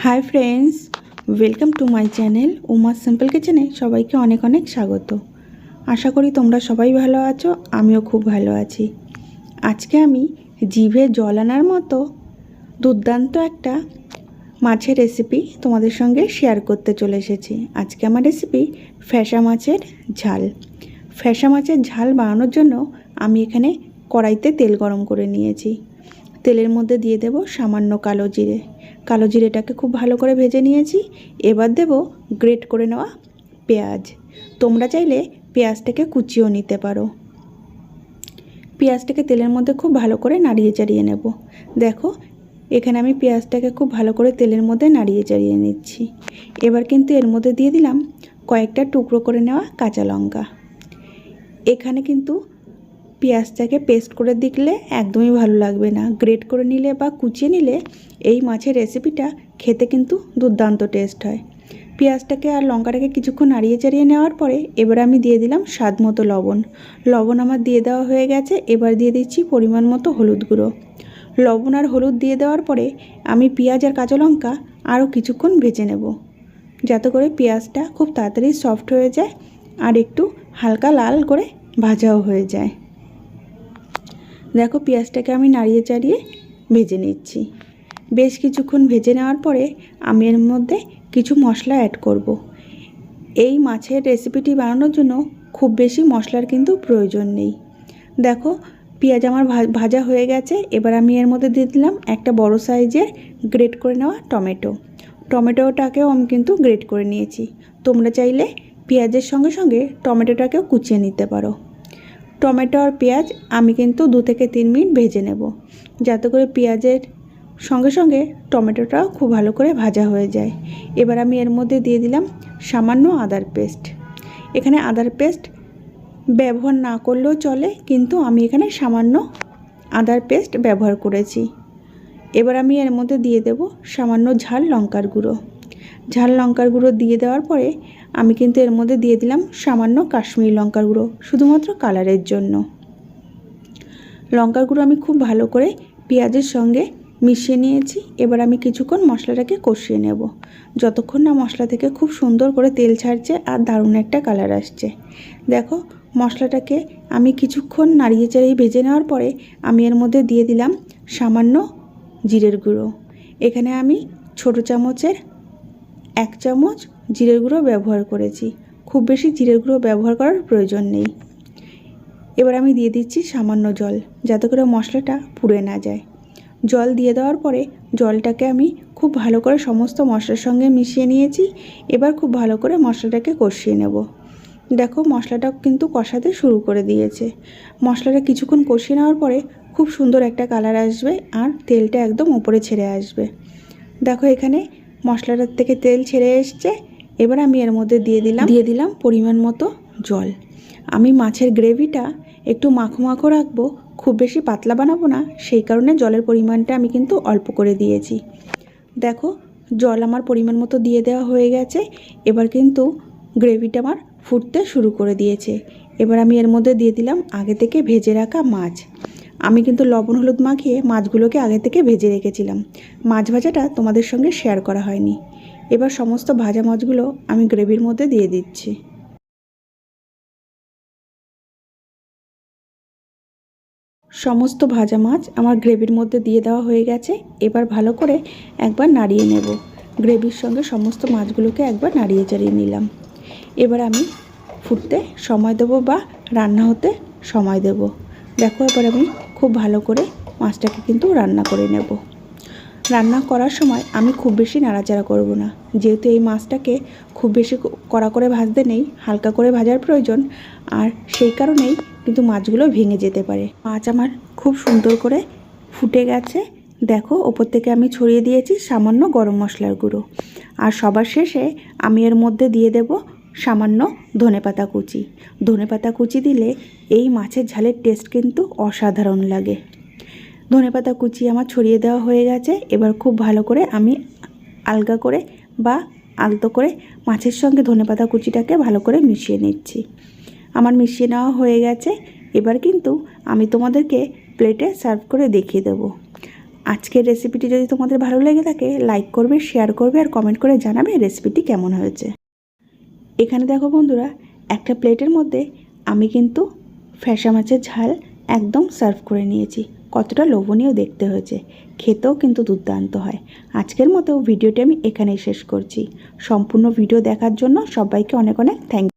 Hi friends, welcome to my channel Uma simple কিচেনে সবাইকে অনেক অনেক স্বাগত। আশা করি তোমরা সবাই ভালো আছো, আমিও খুব ভালো আছি। আজকে আমি জিভে জল আনার মতো দুর্দান্ত একটা মাছের রেসিপি তোমাদের সঙ্গে শেয়ার করতে চলে এসেছি। আজকে আমার রেসিপি ফ্যাসা মাছের ঝাল। ফ্যাসা মাছের ঝাল বানানোর জন্য আমি এখানে কড়াইতে তেল গরম করে নিয়েছি। তেলের মধ্যে দিয়ে দেব সামান্য কালো জিরে। কালো জিরেটাকে খুব ভালো করে ভেজে নিয়েছি। এবার দেব গ্রেট করে নেওয়া পেঁয়াজ। তোমরা চাইলে পেঁয়াজটাকে কুচিয়েও নিতে পারো। পেঁয়াজটাকে তেলের মধ্যে খুব ভালো করে নাড়িয়ে চাড়িয়ে নেব। দেখো এখানে আমি পেঁয়াজটাকে খুব ভালো করে তেলের মধ্যে নাড়িয়ে চাড়িয়ে নিচ্ছি। এবার কিন্তু এর মধ্যে দিয়ে দিলাম কয়েকটা টুকরো করে নেওয়া কাঁচা লঙ্কা। এখানে কিন্তু পেঁয়াজটাকে পেস্ট করে দিলে একদমই ভালো লাগবে না, গ্রেট করে নিলে বা কুচিয়ে নিলে এই মাছের রেসিপিটা খেতে কিন্তু দুর্দান্ত টেস্ট হয়। পেঁয়াজটাকে আর লঙ্কাটাকে কিছুক্ষণ নাড়িয়ে চাড়িয়ে নেওয়ার পরে এবার আমি দিয়ে দিলাম স্বাদ মতো লবণ। লবণ আমার দিয়ে দেওয়া হয়ে গেছে। এবার দিয়ে দিচ্ছি পরিমাণ মতো হলুদ গুঁড়ো। লবণ আর হলুদ দিয়ে দেওয়ার পরে আমি পেঁয়াজ আর কাঁচা লঙ্কা আরও কিছুক্ষণ ভেজে নেব, যাতে করে পেঁয়াজটা খুব তাড়াতাড়ি সফট হয়ে যায় আর একটু হালকা লাল করে ভাজাও হয়ে যায়। দেখো পেঁয়াজটাকে আমি নাড়িয়ে চাড়িয়ে ভেজে নিচ্ছি। বেশ কিছুক্ষণ ভেজে নেওয়ার পরে আমি এর মধ্যে কিছু মশলা অ্যাড করব। এই মাছের রেসিপিটি বানানোর জন্য খুব বেশি মশলার কিন্তু প্রয়োজন নেই। দেখো পেঁয়াজ আমার ভাজা হয়ে গেছে। এবার আমি এর মধ্যে দিয়ে দিলাম একটা বড় সাইজের গ্রেট করে নেওয়া টমেটো। টমেটোটাকেও আমি কিন্তু গ্রেট করে নিয়েছি। তোমরা চাইলে পেঁয়াজের সঙ্গে সঙ্গে টমেটোটাকেও কুচিয়ে নিতে পারো। টমেটো আর পেঁয়াজ আমি কিন্তু 2 থেকে 3 মিনিট ভেজে নেব, যাতে করে পেঁয়াজের সঙ্গে সঙ্গে টমেটোটাও খুব ভালো করে ভাজা হয়ে যায়। এবার আমি এর মধ্যে দিয়ে দিলাম সামান্য আদার পেস্ট। এখানে আদার পেস্ট ব্যবহার না করলেও চলে, কিন্তু আমি এখানে সামান্য আদার পেস্ট ব্যবহার করেছি। এবার আমি এর মধ্যে দিয়ে দেব সামান্য ঝাল লঙ্কার গুঁড়ো। ঝাল লঙ্কার গুঁড়ো দিয়ে দেওয়ার পরে আমি কিন্তু এর মধ্যে দিয়ে দিলাম সামান্য কাশ্মীরি লঙ্কার গুঁড়ো, শুধুমাত্র কালারের জন্য। লঙ্কার গুঁড়ো আমি খুব ভালো করে পেঁয়াজের সঙ্গে মিশিয়ে নিয়েছি। এবার আমি কিছুক্ষণ মশলাটাকে কষিয়ে নেব, যতক্ষণ না মশলা থেকে খুব সুন্দর করে তেল ছাড়ছে আর দারুণ একটা কালার আসছে। দেখো মশলাটাকে আমি কিছুক্ষণ নাড়িয়ে চাড়িয়ে ভেজে নেওয়ার পরে আমি এর মধ্যে দিয়ে দিলাম সামান্য জিরের গুঁড়ো। এখানে আমি ছোটো চামচের 1 চামচ জিরের গুঁড়ো ব্যবহার করেছি। খুব বেশি জিরের গুঁড়ো ব্যবহার করার প্রয়োজন নেই। এবার আমি দিয়ে দিচ্ছি সামান্য জল, যাতে করে মশলাটা পুড়ে না যায়। জল দিয়ে দেওয়ার পরে জলটাকে আমি খুব ভালো করে সমস্ত মশলার সঙ্গে মিশিয়ে নিয়েছি। এবার খুব ভালো করে মশলাটাকে কষিয়ে নেব। দেখো মশলাটা কিন্তু কষাতে শুরু করে দিয়েছে। মশলাটা কিছুক্ষণ কষিয়ে নেওয়ার পরে খুব সুন্দর একটা কালার আসবে আর তেলটা একদম উপরে ছেড়ে আসবে। দেখো এখানে মশলাটার থেকে তেল ছেড়ে এসছে। এবার আমি এর মধ্যে দিয়ে দিলাম পরিমাণ মতো জল। আমি মাছের গ্রেভিটা একটু মাখো মাখো রাখবো, খুব বেশি পাতলা বানাবো না, সেই কারণে জলের পরিমাণটা আমি কিন্তু অল্প করে দিয়েছি। দেখো জল আমার পরিমাণ মতো দিয়ে দেওয়া হয়ে গেছে। এবার কিন্তু গ্রেভিটা আমার ফুটতে শুরু করে দিয়েছে। এবার আমি এর মধ্যে দিয়ে দিলাম আগে থেকে ভেজে রাখা মাছ। আমি কিন্তু লবণ হলুদ মাখিয়ে মাছগুলোকে আগে থেকে ভেজে রেখেছিলাম। মাছ ভাজাটা তোমাদের সঙ্গে শেয়ার করা হয়নি। এবার সমস্ত ভাজা মাছগুলো আমি গ্রেভির মধ্যে দিয়ে দিচ্ছি। সমস্ত ভাজা মাছ আমার গ্রেভির মধ্যে দিয়ে দেওয়া হয়ে গেছে। এবার ভালো করে একবার নাড়িয়ে নেব। গ্রেভির সঙ্গে সমস্ত মাছগুলোকে একবার নাড়িয়ে চাড়িয়ে নিলাম। এবার আমি ফুটতে সময় দেবো বা রান্না হতে সময় দেব। দেখো এবার আমি খুব ভালো করে মাছটাকে কিন্তু রান্না করে নেব। রান্না করার সময় আমি খুব বেশি নাড়াচাড়া করব না, যেহেতু এই মাছটাকে খুব বেশি কড়া করে ভাজতে নেই, হালকা করে ভাজার প্রয়োজন। আর সেই কারণেই কিন্তু মাছগুলো ভেঙে যেতে পারে। মাছ আমার খুব সুন্দর করে ফুটে গেছে। দেখো ওপর থেকে আমি ছড়িয়ে দিয়েছি সামান্য গরম মশলার গুঁড়ো। আর সবার শেষে আমি এর মধ্যে দিয়ে দেব সামান্য ধনেপাতা কুচি। ধনেপাতা কুচি দিলে এই মাছের ঝালের টেস্ট কিন্তু অসাধারণ লাগে। ধনেপাতা কুচি আমার ছড়িয়ে দেওয়া হয়ে গেছে। এবার খুব ভালো করে আমি আলগা করে বা আলতো করে মাছের সঙ্গে ধনেপাতা কুচিটাকে ভালো করে মিশিয়ে নিচ্ছি। আমার মিশিয়ে নেওয়া হয়ে গেছে। এবার কিন্তু আমি তোমাদেরকে প্লেটে সার্ভ করে দেখিয়ে দেব। আজকের রেসিপিটি যদি তোমাদের ভালো লেগে থাকে লাইক করবে, শেয়ার করবে আর কমেন্ট করে জানাবে রেসিপিটি কেমন হয়েছে। এখানে দেখো বন্ধুরা, একটা প্লেটের মধ্যে আমি কিন্তু ফ্যাসা মাছের ঝাল একদম সার্ভ করে নিয়েছি। কতটা লোভনীয় দেখতে হয়েছে, খেতেও কিন্তু দুর্দান্ত হয়। আজকের মতো ভিডিওটি আমি এখানেই শেষ করছি। সম্পূর্ণ ভিডিও দেখার জন্য সবাইকে অনেক অনেক থ্যাংক ইউ।